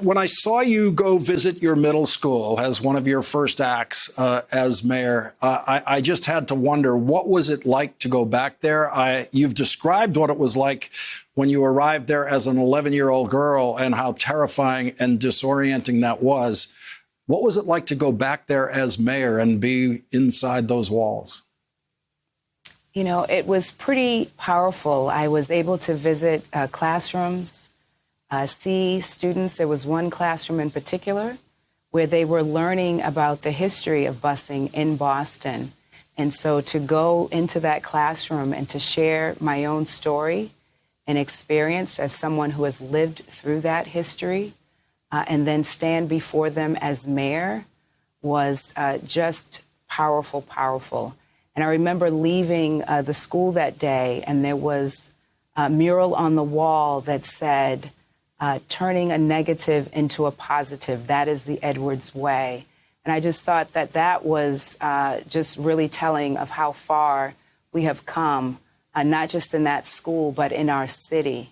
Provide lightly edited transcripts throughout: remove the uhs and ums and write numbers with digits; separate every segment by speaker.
Speaker 1: when I saw you go visit your middle school as one of your first acts as mayor, I just had to wonder, what was it like to go back there? You've described what it was like when you arrived there as an 11-year-old girl and how terrifying and disorienting that was. What was it like to go back there as mayor and be inside those walls?
Speaker 2: You know, it was pretty powerful. I was able to visit classrooms, see students. There was one classroom in particular where they were learning about the history of busing in Boston. And so to go into that classroom and to share my own story and experience as someone who has lived through that history, and then stand before them as mayor was just powerful, powerful. And I remember leaving the school that day, and there was a mural on the wall that said, turning a negative into a positive, that is the Edwards way. And I just thought that that was just really telling of how far we have come, not just in that school, but in our city.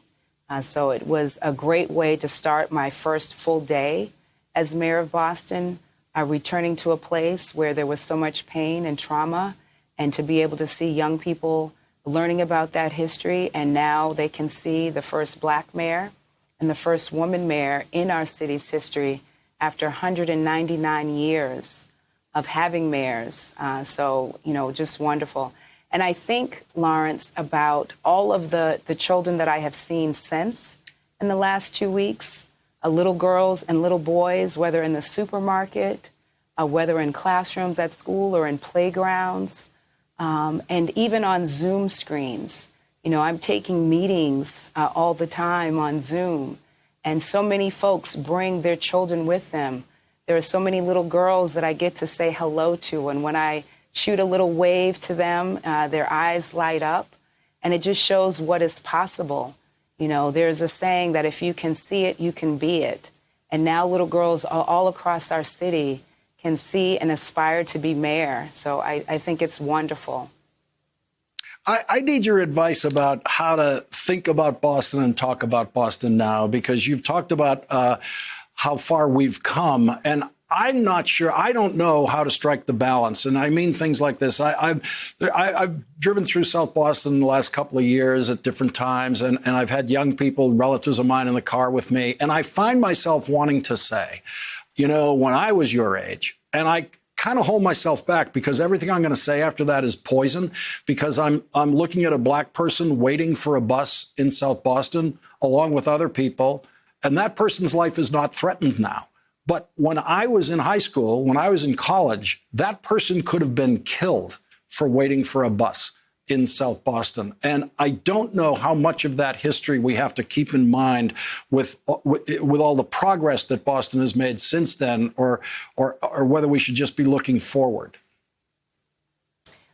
Speaker 2: So it was a great way to start my first full day as mayor of Boston, returning to a place where there was so much pain and trauma, and to be able to see young people learning about that history. And now they can see the first Black mayor and the first woman mayor in our city's history after 199 years of having mayors. So, you know, just wonderful. And I think, Lawrence, about all of the children that I have seen since in the last 2 weeks, little girls and little boys, whether in the supermarket, whether in classrooms at school or in playgrounds, and even on Zoom screens. You know, I'm taking meetings all the time on Zoom, and so many folks bring their children with them. There are so many little girls that I get to say hello to, and when I shoot a little wave to them, their eyes light up, and it just shows what is possible. You know, there's a saying that if you can see it, you can be it. And now little girls all across our city can see and aspire to be mayor. So I think it's wonderful.
Speaker 1: I need your advice about how to think about Boston and talk about Boston now, because you've talked about how far we've come. And I'm not sure. I don't know how to strike the balance. And I mean things like this. I've driven through South Boston in the last couple of years at different times, and I've had young people, relatives of mine, in the car with me. And I find myself wanting to say, you know, when I was your age, and I kind of hold myself back because everything I'm going to say after that is poison, because I'm looking at a Black person waiting for a bus in South Boston along with other people, and that person's life is not threatened now. But when I was in high school, when I was in college, that person could have been killed for waiting for a bus in South Boston. And I don't know how much of that history we have to keep in mind with all the progress that Boston has made since then, or whether we should just be looking forward.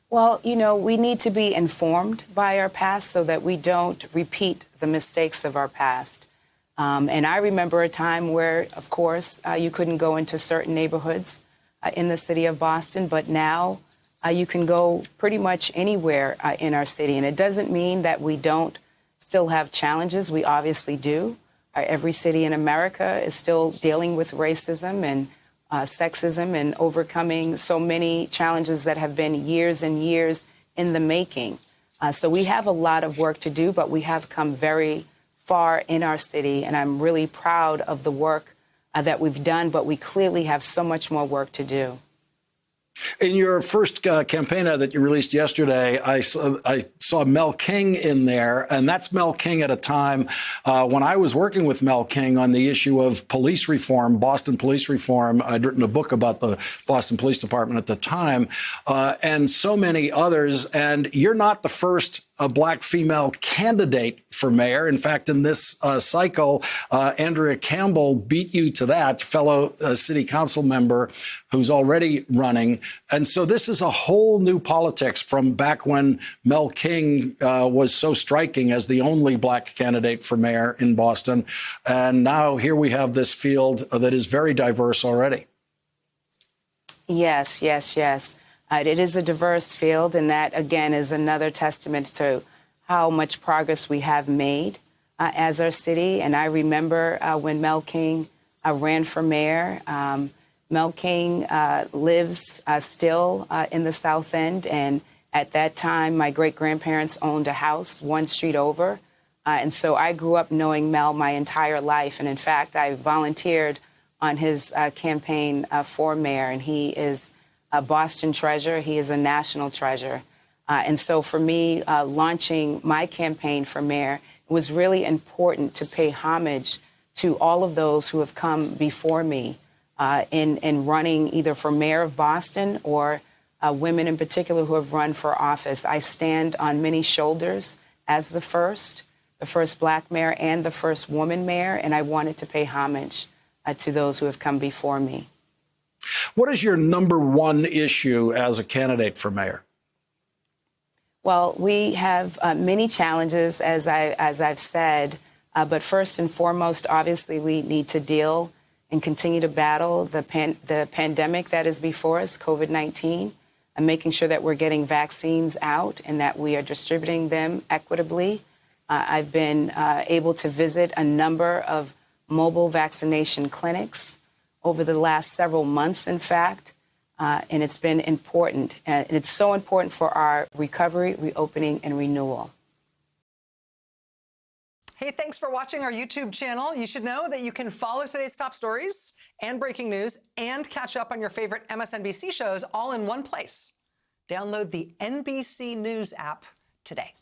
Speaker 2: Well, you know, we need to be informed by our past so that we don't repeat the mistakes of our past. And I remember a time where, of course, you couldn't go into certain neighborhoods in the city of Boston, but now you can go pretty much anywhere in our city. And it doesn't mean that we don't still have challenges. We obviously do. Every city in America is still dealing with racism and sexism and overcoming so many challenges that have been years and years in the making. So we have a lot of work to do, but we have come very far in our city, and I'm really proud of the work that we've done, but we clearly have so much more work to do.
Speaker 1: In your first campaign ad that you released yesterday, I saw Mel King in there, and that's Mel King at a time when I was working with Mel King on the issue of police reform, Boston police reform. I'd written a book about the Boston Police Department at the time, and so many others. And you're not the first Black female candidate for mayor. In fact, in this cycle, Andrea Campbell beat you to that, fellow city council member who's already running. And so this is a whole new politics from back when Mel King was so striking as the only Black candidate for mayor in Boston. And now here we have this field that is very diverse already.
Speaker 2: Yes, yes, yes. It is a diverse field, and that, again, is another testament to how much progress we have made as our city. And I remember when Mel King ran for mayor. Mel King lives still in the South End, and at that time, my great-grandparents owned a house 1 street over. And so I grew up knowing Mel my entire life. And in fact, I volunteered on his campaign for mayor, and he is a Boston treasure. He is a national treasure. And so for me, launching my campaign for mayor, it was really important to pay homage to all of those who have come before me in running either for mayor of Boston or women in particular who have run for office. I stand on many shoulders as the first Black mayor and the first woman mayor, and I wanted to pay homage to those who have come before me.
Speaker 1: What is your number one issue as a candidate for mayor?
Speaker 2: Well, we have many challenges, as I've said, but first and foremost, obviously, we need to deal and continue to battle the pandemic that is before us, COVID-19, and making sure that we're getting vaccines out and that we are distributing them equitably. I've been able to visit a number of mobile vaccination clinics over the last several months, in fact, and it's been important. And it's so important for our recovery, reopening, and renewal.
Speaker 3: Hey, thanks for watching our YouTube channel. You should know that you can follow today's top stories and breaking news and catch up on your favorite MSNBC shows all in one place. Download the NBC News app today.